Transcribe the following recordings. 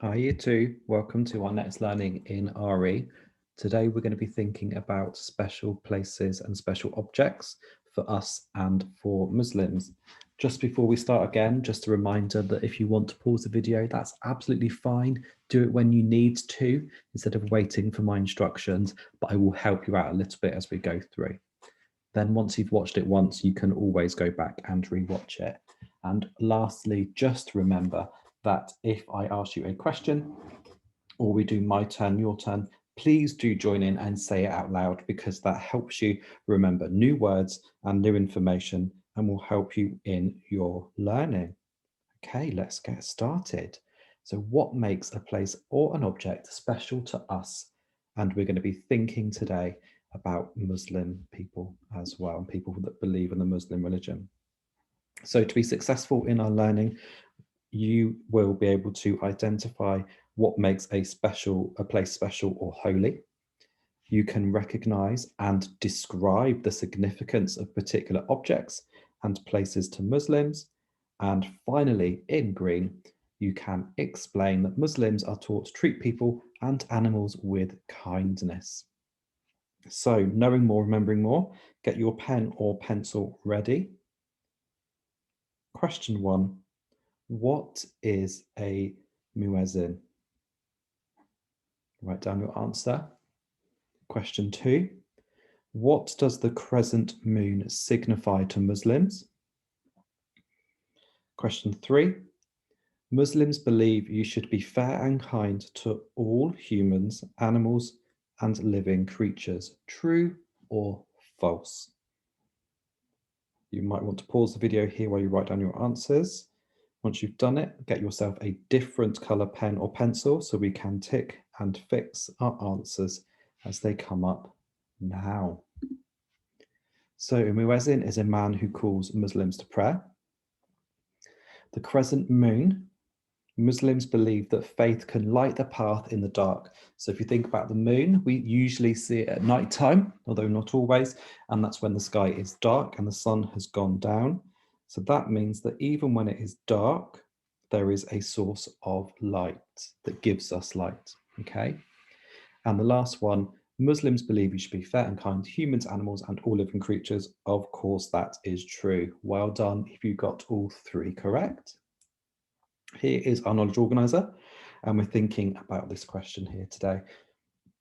Hi, Year 2. Welcome to our next learning in RE. Today we're going to be thinking about special places and special objects for us and for Muslims. Just before we start again, just a reminder that if you want to pause the video, that's absolutely fine. Do it when you need to, instead of waiting for my instructions, but I will help you out a little bit as we go through. Then once you've watched it once, you can always go back and rewatch it. And lastly, just remember that if I ask you a question or we do my turn, your turn, please do join in and say it out loud because that helps you remember new words and new information and will help you in your learning. Okay, let's get started. So what makes a place or an object special to us? And we're going to be thinking today about Muslim people as well, and people that believe in the Muslim religion. So to be successful in our learning, you will be able to identify what makes a place special or holy. You can recognize and describe the significance of particular objects and places to Muslims. And finally, in green, you can explain that Muslims are taught to treat people and animals with kindness. So, knowing more, remembering more, get your pen or pencil ready. Question 1. What is a muezzin? Write down your answer. Question 2. What does the crescent moon signify to Muslims? Question 3. Muslims believe you should be fair and kind to all humans, animals, and living creatures. True or false? You might want to pause the video here while you write down your answers. Once you've done it, get yourself a different color pen or pencil so we can tick and fix our answers as they come up now. So a muezzin is a man who calls Muslims to prayer. The crescent moon, Muslims believe that faith can light the path in the dark. So if you think about the moon, we usually see it at night time, although not always, and that's when the sky is dark and the sun has gone down. So that means that even when it is dark, there is a source of light that gives us light, okay? And the last one, Muslims believe you should be fair and kind to humans, animals, and all living creatures. Of course, that is true. Well done if you got all 3 correct. Here is our knowledge organizer, and we're thinking about this question here today.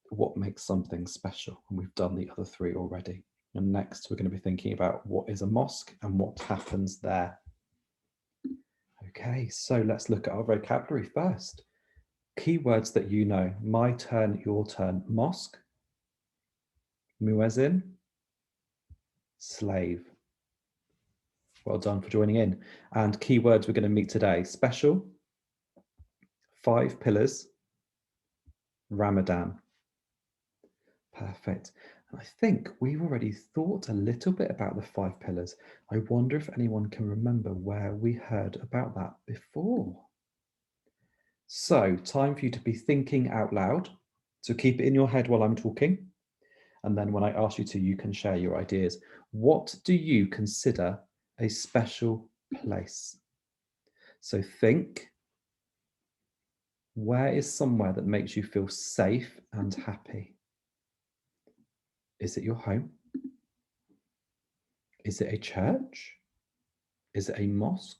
What makes something special? And we've done the other 3 already. And next, we're going to be thinking about what is a mosque and what happens there. Okay, so let's look at our vocabulary first. Keywords that you know: my turn, your turn, mosque, muezzin, slave. Well done for joining in. And keywords we're going to meet today: special, 5 pillars, Ramadan. Perfect. And I think we've already thought a little bit about the 5 pillars. I wonder if anyone can remember where we heard about that before. So, time for you to be thinking out loud. So keep it in your head while I'm talking. And then when I ask you to, you can share your ideas. What do you consider a special place? So think, where is somewhere that makes you feel safe and happy? Is it your home? Is it a church? Is it a mosque?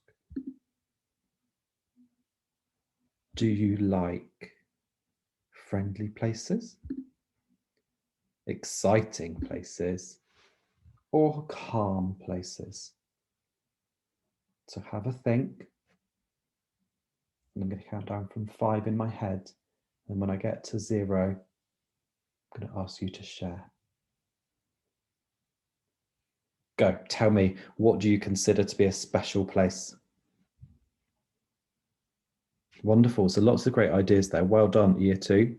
Do you like friendly places, exciting places, or calm places? So have a think. And I'm going to count down from 5 in my head. And when I get to 0, I'm going to ask you to share. Go, tell me, what do you consider to be a special place? Wonderful. So lots of great ideas there. Well done, Year 2.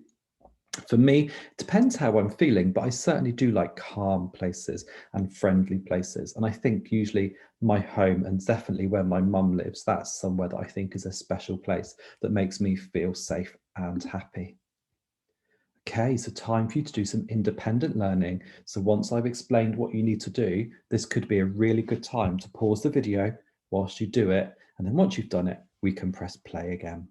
For me, it depends how I'm feeling, but I certainly do like calm places and friendly places. And I think usually my home, and definitely where my mum lives, that's somewhere that I think is a special place that makes me feel safe and happy. Okay, so time for you to do some independent learning. So once I've explained what you need to do, this could be a really good time to pause the video whilst you do it. And then once you've done it, we can press play again.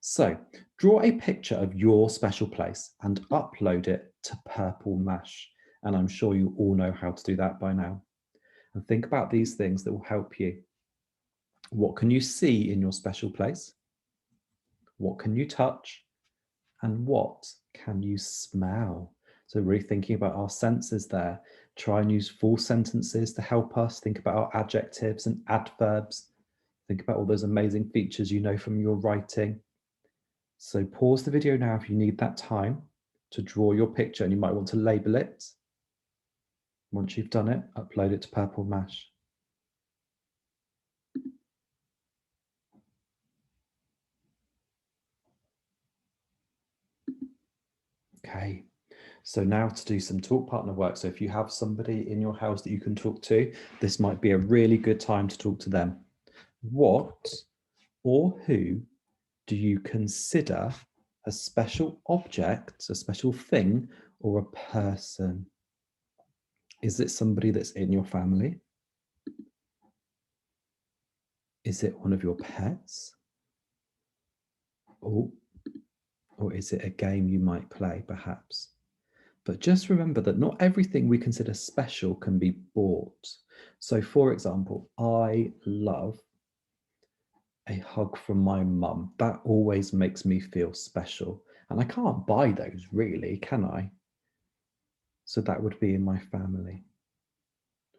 So draw a picture of your special place and upload it to Purple Mash. And I'm sure you all know how to do that by now. And think about these things that will help you. What can you see in your special place? What can you touch? And what can you smell? So really thinking about our senses there. Try and use full sentences to help us think about our adjectives and adverbs. Think about all those amazing features you know from your writing. So pause the video now if you need that time to draw your picture, and you might want to label it. Once you've done it, upload it to Purple Mash. Okay, so now to do some talk partner work. So if you have somebody in your house that you can talk to, this might be a really good time to talk to them. What or who do you consider a special object, a special thing, or a person? Is it somebody that's in your family? Is it one of your pets? Or is it a game you might play, perhaps? But just remember that not everything we consider special can be bought. So, for example, I love a hug from my mum. That always makes me feel special. And I can't buy those really, can I? So that would be in my family.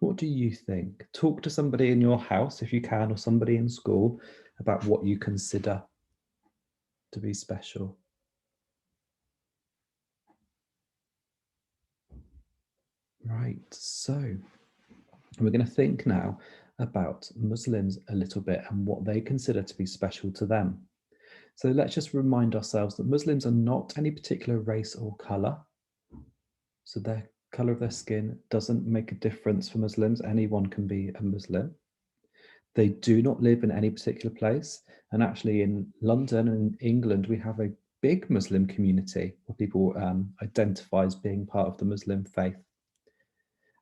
What do you think? Talk to somebody in your house if you can, or somebody in school, about what you consider to be special. Right, so we're going to think now about Muslims a little bit and what they consider to be special to them. So let's just remind ourselves that Muslims are not any particular race or colour. So their colour of their skin doesn't make a difference for Muslims. Anyone can be a Muslim. They do not live in any particular place. And actually in London and England, we have a big Muslim community where people identify as being part of the Muslim faith.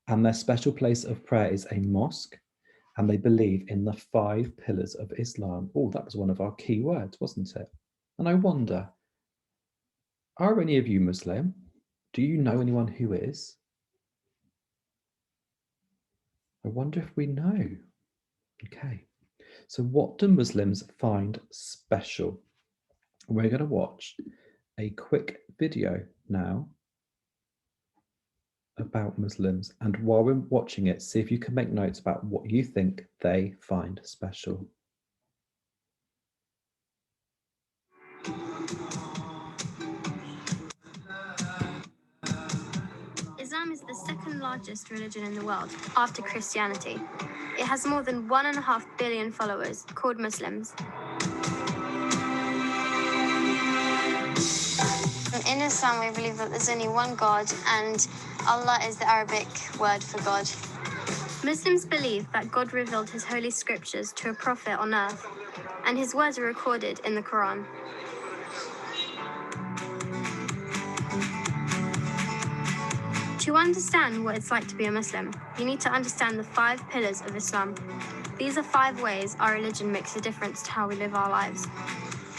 And their special place of prayer is a mosque. And they believe in the 5 pillars of Islam. Oh, that was one of our key words, wasn't it? And I wonder, are any of you Muslim? Do you know anyone who is? I wonder if we know. Okay, so what do Muslims find special? We're going to watch a quick video now about Muslims. And while we're watching it, see if you can make notes about what you think they find special. Islam is the second largest religion in the world after Christianity. It has more than 1.5 billion followers called Muslims. In Islam, we believe that there's only one God, and Allah is the Arabic word for God. Muslims believe that God revealed his holy scriptures to a prophet on earth, and his words are recorded in the Quran. To understand what it's like to be a Muslim, you need to understand the 5 pillars of Islam. These are 5 ways our religion makes a difference to how we live our lives.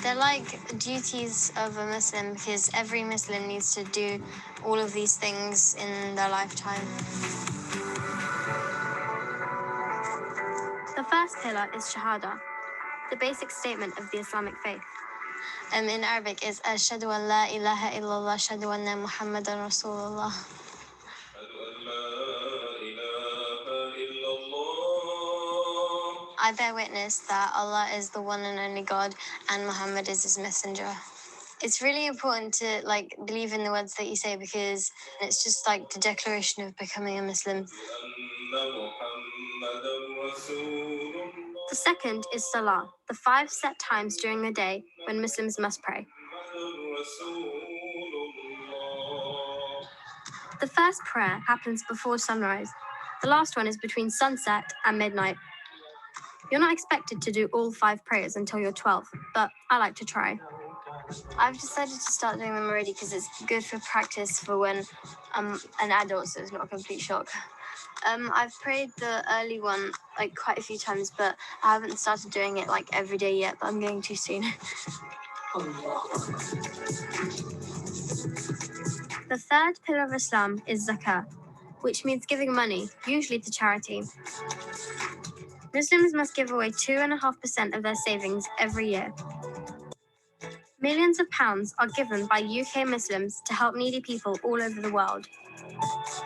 They're like duties of a Muslim because every Muslim needs to do all of these things in their lifetime. The first pillar is Shahada, the basic statement of the Islamic faith. In Arabic is Ashhadu an la ilaha illallah, ashhadu anna Muhammadan Rasulullah. I bear witness that Allah is the one and only God and Muhammad is his messenger. It's really important to believe in the words that you say because it's just like the declaration of becoming a Muslim. The second is Salah, the 5 set times during the day when Muslims must pray. The first prayer happens before sunrise. The last one is between sunset and midnight. You're not expected to do all 5 prayers until you're 12, but I like to try. I've decided to start doing them already because it's good for practice for when I'm an adult, so it's not a complete shock. I've prayed the early one quite a few times, but I haven't started doing it every day yet, but I'm going to soon. The third pillar of Islam is zakah, which means giving money, usually to charity. Muslims must give away 2.5% of their savings every year. Millions of pounds are given by UK Muslims to help needy people all over the world.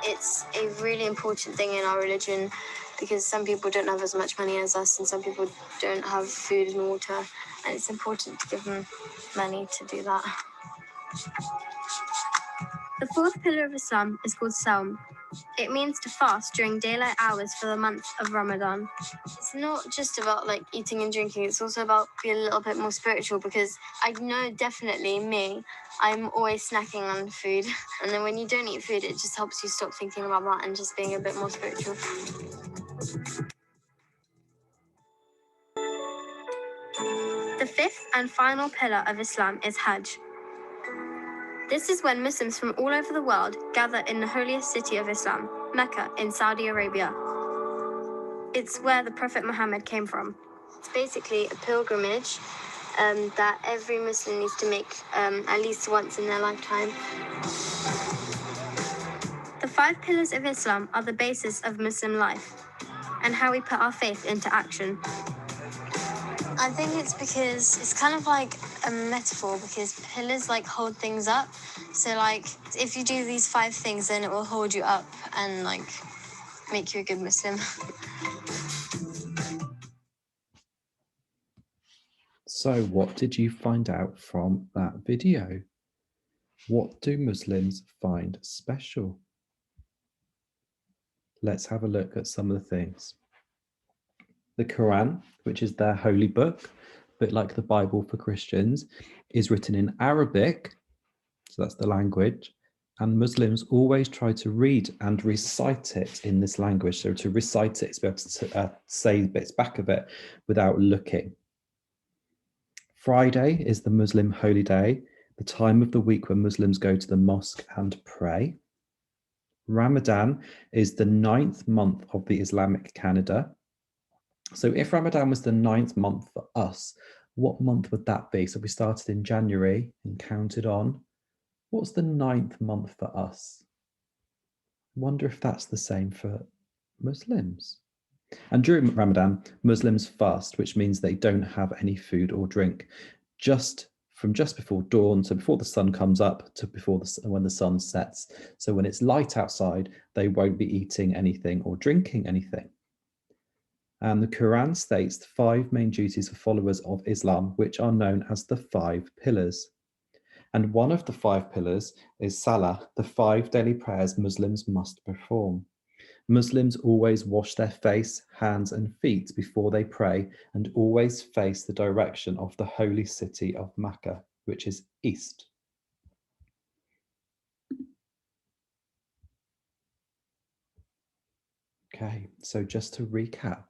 It's a really important thing in our religion because some people don't have as much money as us and some people don't have food and water, and it's important to give them money to do that. The fourth pillar of Islam is called Sawm. It means to fast during daylight hours for the month of Ramadan. It's not just about like eating and drinking, it's also about being a little bit more spiritual, because I know definitely me, I'm always snacking on food. And then when you don't eat food, it just helps you stop thinking about that and just being a bit more spiritual. The fifth and final pillar of Islam is Hajj. This is when Muslims from all over the world gather in the holiest city of Islam, Mecca in Saudi Arabia. It's where the Prophet Muhammad came from. It's basically a pilgrimage that every Muslim needs to make at least once in their lifetime. The 5 pillars of Islam are the basis of Muslim life and how we put our faith into action. I think it's because it's kind of like a metaphor, because pillars like hold things up. So like if you do these 5 things, then it will hold you up and like make you a good Muslim. So what did you find out from that video? What do Muslims find special? Let's have a look at some of the things. The Quran, which is their holy book, a bit like the Bible for Christians, is written in Arabic, so that's the language, and Muslims always try to read and recite it in this language. So to recite it is be able to say bits back of it without looking. Friday is the Muslim holy day, the time of the week when Muslims go to the mosque and pray. Ramadan is the 9th month of the Islamic calendar. So if Ramadan was the 9th month for us, what month would that be? So we started in January and counted on. What's the 9th month for us? I wonder if that's the same for Muslims. And during Ramadan, Muslims fast, which means they don't have any food or drink, from just before dawn, so before the sun comes up, to when the sun sets. So when it's light outside, they won't be eating anything or drinking anything. And the Quran states the 5 main duties for followers of Islam, which are known as the 5 pillars. And one of the 5 pillars is Salah, the 5 daily prayers Muslims must perform. Muslims always wash their face, hands, and feet before they pray, and always face the direction of the holy city of Mecca, which is east. Okay, so just to recap,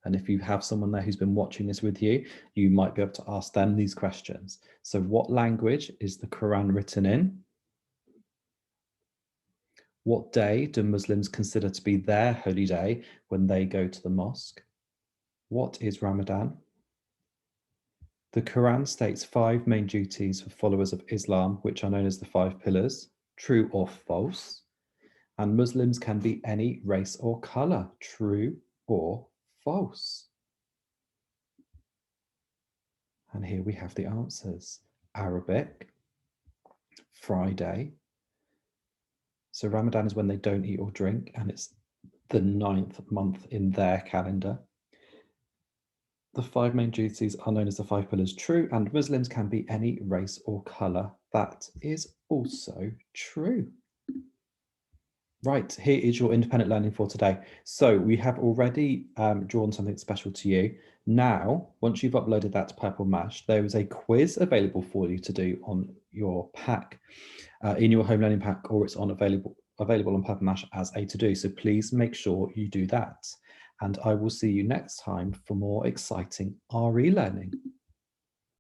and if you have someone there who's been watching this with you, you might be able to ask them these questions. So what language is the Quran written in? What day do Muslims consider to be their holy day when they go to the mosque? What is Ramadan? The Quran states 5 main duties for followers of Islam, which are known as the 5 pillars, true or false. And Muslims can be any race or color, true or false. And here we have the answers. Arabic, Friday. So Ramadan is when they don't eat or drink, and it's the 9th month in their calendar. The 5 main duties are known as the 5 pillars, true, and Muslims can be any race or color. That is also true. Right, here is your independent learning for today. So we have already drawn something special to you. Now, once you've uploaded that to Purple Mash, there is a quiz available for you to do on your pack, in your home learning pack, or it's available on Purple Mash as a to-do. So please make sure you do that. And I will see you next time for more exciting RE learning.